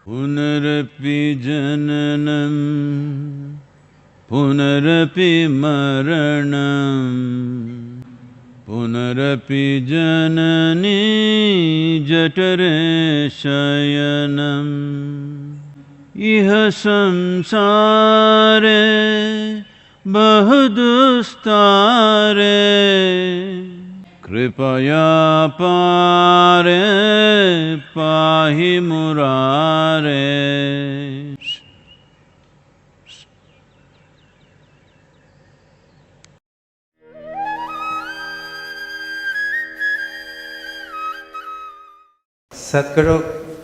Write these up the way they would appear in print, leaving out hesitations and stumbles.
पुनरपि जननं पुनरपि मरणं पुनरपि जननी जठरे शयनम् इह संसारे बहुदुस्तारे कृपया पारे पाहि मुरारे। Sadhguru,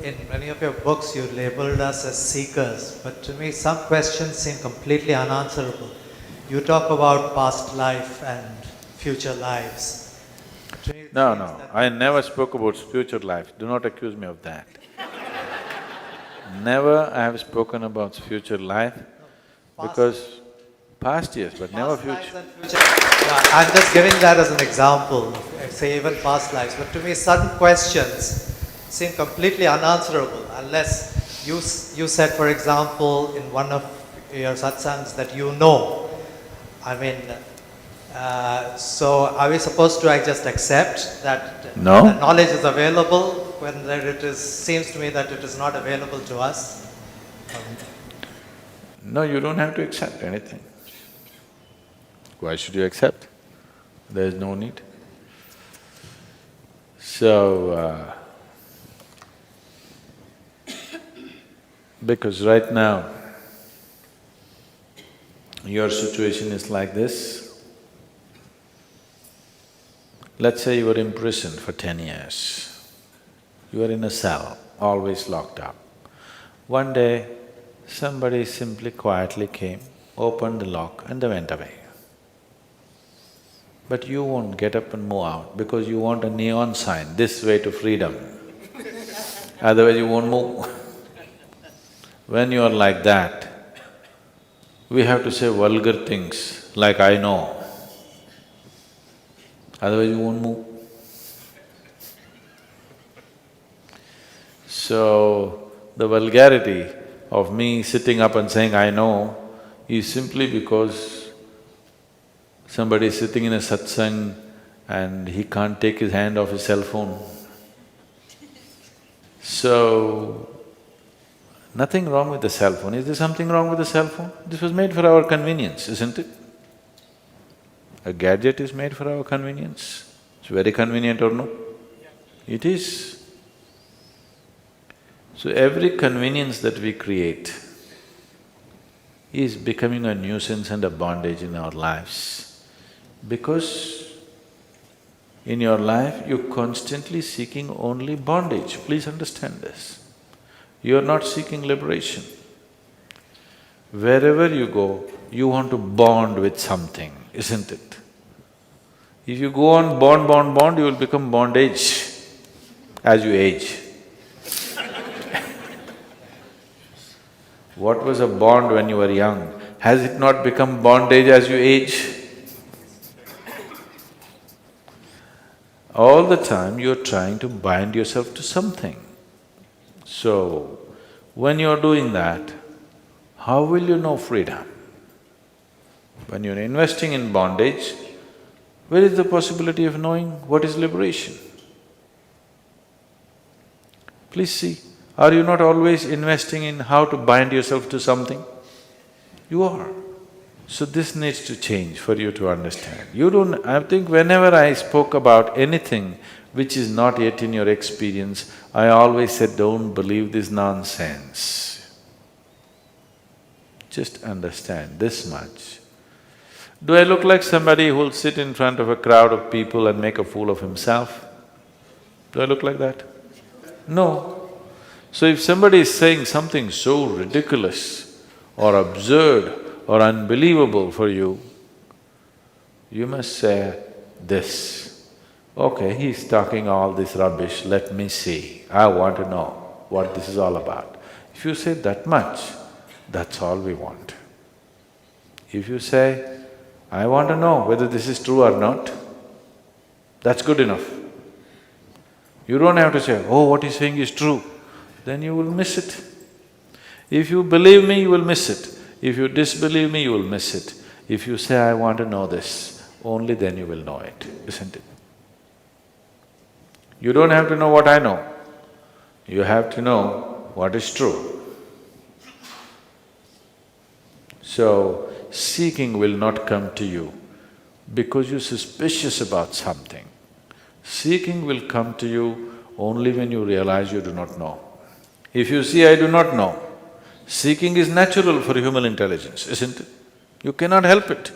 in many of your books you labeled us as seekers, but to me some questions seem completely unanswerable. You talk about past life and future lives. To me it No, seems no, that I never spoke about future life. Do not accuse me of that. Never I have spoken about future life because past yes, but never past lives future. and future. Yeah, I'm just giving that as an example, say even past lives. But to me, certain questions seem completely unanswerable unless you said, for example, in one of your satsangs that you know. I mean, so are we supposed to just accept that No. the knowledge is available when seems to me that it is not available to us? No, you don't have to accept anything. Why should you accept? There is no need. So, because right now, your situation is like this. Let's say you were imprisoned for 10 years. You are in a cell, always locked up. One day, somebody simply quietly came, opened the lock and they went away. But you won't get up and move out because you want a neon sign, this way to freedom. Otherwise you won't move. When you are like that, we have to say vulgar things like, I know. Otherwise you won't move. So, the vulgarity of me sitting up and saying, I know, is simply because somebody is sitting in a satsang and he can't take his hand off his cell phone. So, nothing wrong with the cell phone. Is there something wrong with the cell phone? This was made for our convenience, isn't it? A gadget is made for our convenience. It's very convenient or no? It is. So every convenience that we create is becoming a nuisance and a bondage in our lives. Because in your life, you're constantly seeking only bondage, please understand this. You're not seeking liberation. Wherever you go, you want to bond with something, isn't it? If you go on bond, you will become bondage as you age. What was a bond when you were young? Has it not become bondage as you age? All the time you're trying to bind yourself to something. So, when you're doing that, how will you know freedom? When you're investing in bondage, where is the possibility of knowing what is liberation? Please see, are you not always investing in how to bind yourself to something? You are. So this needs to change for you to understand. You don't… I think whenever I spoke about anything which is not yet in your experience, I always said, don't believe this nonsense. Just understand this much. Do I look like somebody who'll sit in front of a crowd of people and make a fool of himself? Do I look like that? No. So if somebody is saying something so ridiculous or absurd or unbelievable for you, you must say this, okay, he's talking all this rubbish, let me see, I want to know what this is all about. If you say that much, that's all we want. If you say, I want to know whether this is true or not, that's good enough. You don't have to say, oh, what he's saying is true, then you will miss it. If you believe me, you will miss it. If you disbelieve me, you will miss it. If you say, I want to know this, only then you will know it, isn't it? You don't have to know what I know. You have to know what is true. So, seeking will not come to you because you're suspicious about something. Seeking will come to you only when you realize you do not know. If you see, I do not know, seeking is natural for human intelligence, isn't it? You cannot help it.